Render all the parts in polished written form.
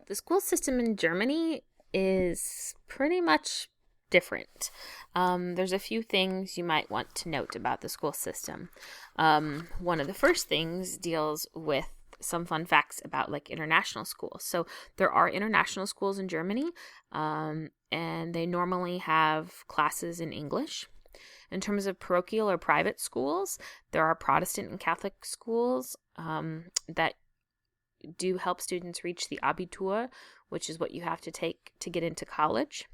The school system in Germany is pretty much different. There's a few things you might want to note about the school system. One of the first things deals with some fun facts about like international schools. So there are international schools in Germany, and they normally have classes in English. In terms of parochial or private schools, there are Protestant and Catholic schools that do help students reach the Abitur, which is what you have to take to get into college.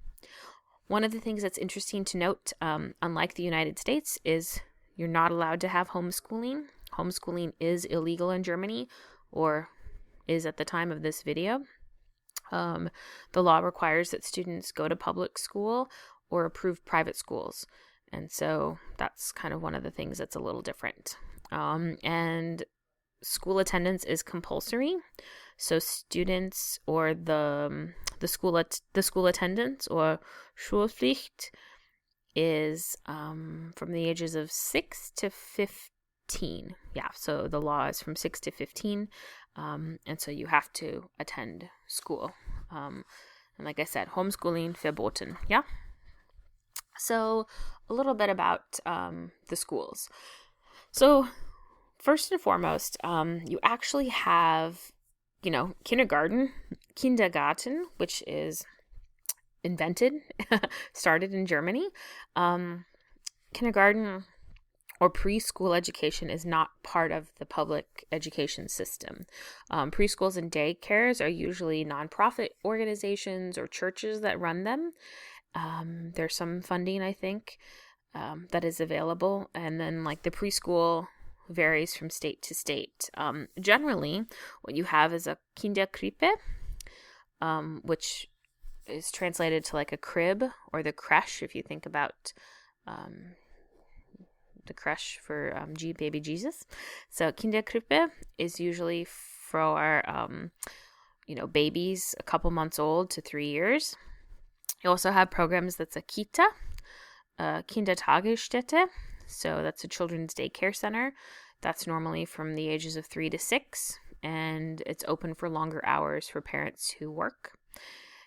One of the things that's interesting to note, unlike the United States, is you're not allowed to have homeschooling. Homeschooling is illegal in Germany, or is at the time of this video. The law requires that students go to public school or approved private schools. And so that's kind of one of the things that's a little different. And school attendance is compulsory, so students or the school attendance or Schulpflicht is from the ages of 6 to 15. Yeah, so the law is from 6 to 15, and so you have to attend school. And like I said, homeschooling verboten. Yeah. So a little bit about the schools. So first and foremost, you actually have, kindergarten, which is invented, started in Germany. Kindergarten or preschool education is not part of the public education system. Preschools and daycares are usually nonprofit organizations or churches that run them. There's some funding, I think, that is available. And then like the preschool varies from state to state. Generally, what you have is a Kinderkrippe, which is translated to like a crib or the creche, if you think about the creche for baby Jesus. So Kinderkrippe is usually for babies a couple months old to 3 years. You also have programs that's a Kita, Kindertagesstätte, so that's a children's daycare center. That's normally from the ages of 3 to 6, and it's open for longer hours for parents who work.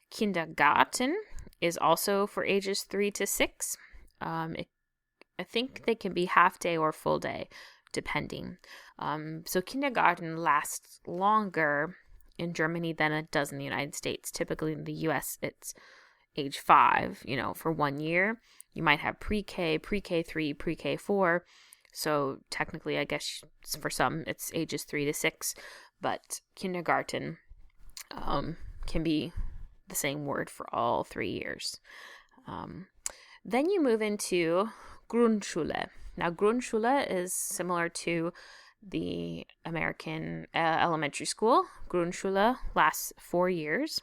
Kindergarten is also for ages 3 to 6. I think they can be half day or full day, depending. So kindergarten lasts longer in Germany than it does in the United States. Typically in the US, it's age 5, for 1 year. You might have pre-K, pre-K3, pre-K4. So technically, I guess for some, it's ages 3 to 6. But kindergarten can be the same word for all 3 years. Then you move into Grundschule. Now, Grundschule is similar to the American elementary school. Grundschule lasts 4 years.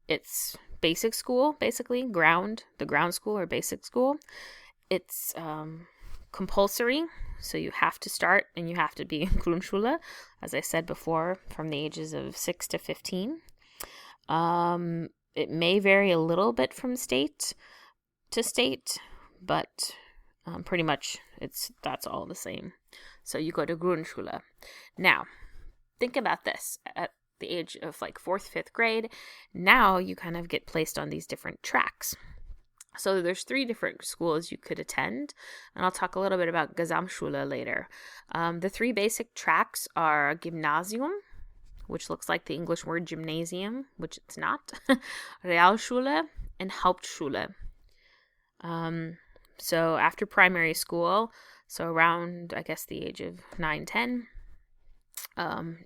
It's basic school, basically, the ground school or basic school. It's compulsory, so you have to start and you have to be in Grundschule, as I said before, from the ages of 6 to 15. It may vary a little bit from state to state, but pretty much that's all the same. So you go to Grundschule. Now, think about this. At the age of like 4th, 5th grade, now you kind of get placed on these different tracks. So there's 3 different schools you could attend, and I'll talk a little bit about Gesamtschule later. The 3 basic tracks are Gymnasium, which looks like the English word gymnasium, which it's not, Realschule, and Hauptschule. So after primary school, so around, I guess, the age of 9, 10,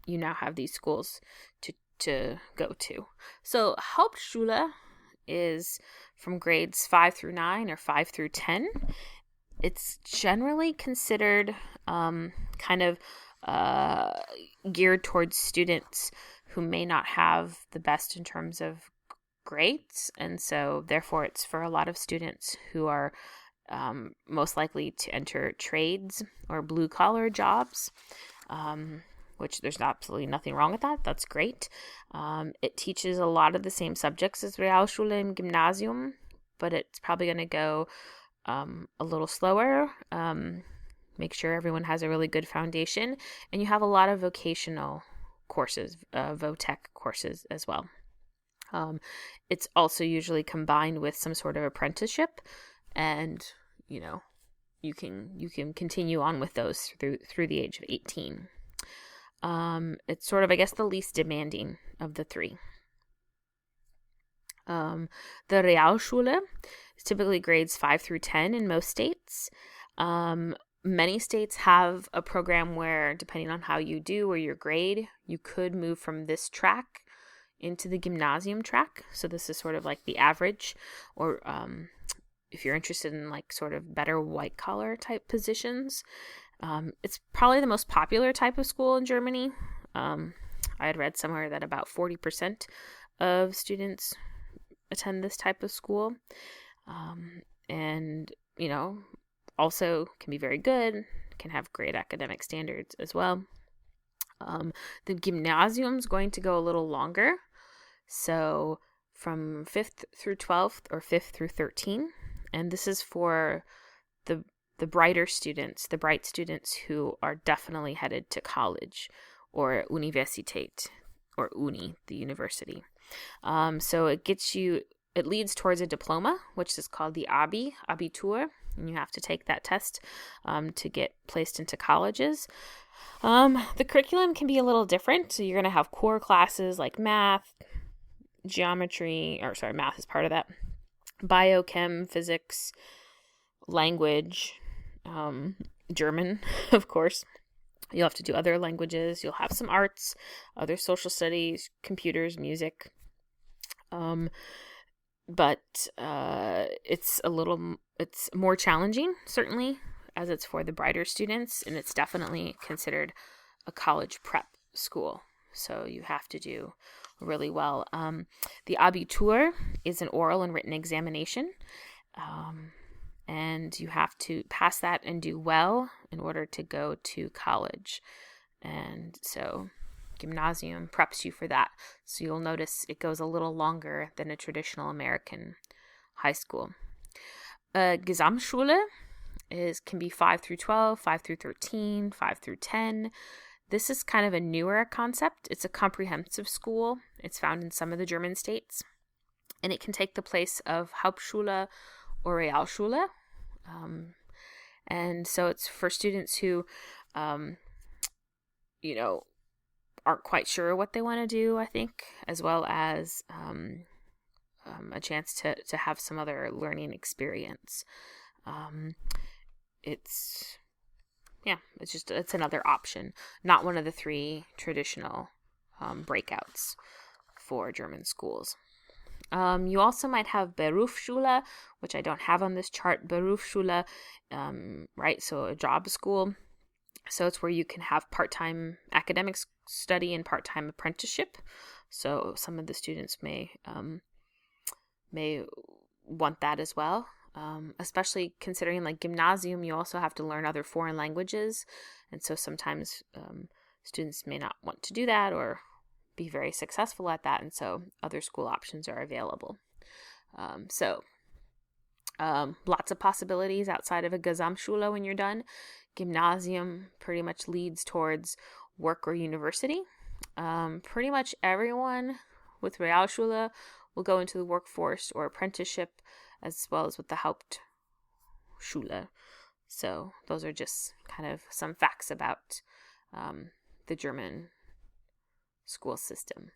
you now have these schools to go to. So Hauptschule is from grades 5 through 9 or 5 through 10. It's generally considered kind of geared towards students who may not have the best in terms of grades, and so therefore it's for a lot of students who are most likely to enter trades or blue-collar jobs, which there's absolutely nothing wrong with that. That's great. It teaches a lot of the same subjects as Realschule and Gymnasium, but it's probably going to go a little slower. Make sure everyone has a really good foundation, and you have a lot of vocational courses, VOTEC courses as well. It's also usually combined with some sort of apprenticeship, and you can continue on with those through the age of 18. It's sort of, I guess, the least demanding of the three. The Realschule is typically grades 5 through 10 in most states. Many states have a program where, depending on how you do or your grade, you could move from this track into the gymnasium track. So this is sort of like the average, or if you're interested in like sort of better white collar type positions, it's probably the most popular type of school in Germany. I had read somewhere that about 40% of students attend this type of school, and also can be very good, can have great academic standards as well. The gymnasium is going to go a little longer, so from 5th through 12th or 5th through 13, and this is for the bright students who are definitely headed to college or Universität, or Uni, the university. So it leads towards a diploma, which is called the Abitur, and you have to take that test to get placed into colleges. The curriculum can be a little different. So you're going to have core classes like math, math is part of that, biochem, physics, language, German, of course. You'll have to do other languages. You'll have some arts, other social studies, computers, music. But it's more challenging, certainly, as it's for the brighter students, and it's definitely considered a college prep school. So you have to do really well. The Abitur is an oral and written examination, and you have to pass that and do well in order to go to college. And so gymnasium preps you for that. So you'll notice it goes a little longer than a traditional American high school. Gesamtschule can be 5 through 12, 5 through 13, 5 through 10. This is kind of a newer concept. It's a comprehensive school. It's found in some of the German states, and it can take the place of Hauptschule or Realschule. And so it's for students who, aren't quite sure what they want to do, I think, as well as a chance to have some other learning experience. It's another option, not one of the three traditional breakouts for German schools. You also might have Berufsschule, which I don't have on this chart. Berufsschule, right? So a job school. So it's where you can have part-time academic study and part-time apprenticeship. So some of the students may want that as well. Especially considering like gymnasium, you also have to learn other foreign languages. And so sometimes students may not want to do that or be very successful at that. And so other school options are available. Lots of possibilities outside of a Gesamtschule when you're done. Gymnasium pretty much leads towards work or university. Pretty much everyone with Realschule will go into the workforce or apprenticeship, as well as with the Hauptschule. So those are just kind of some facts about the German school system.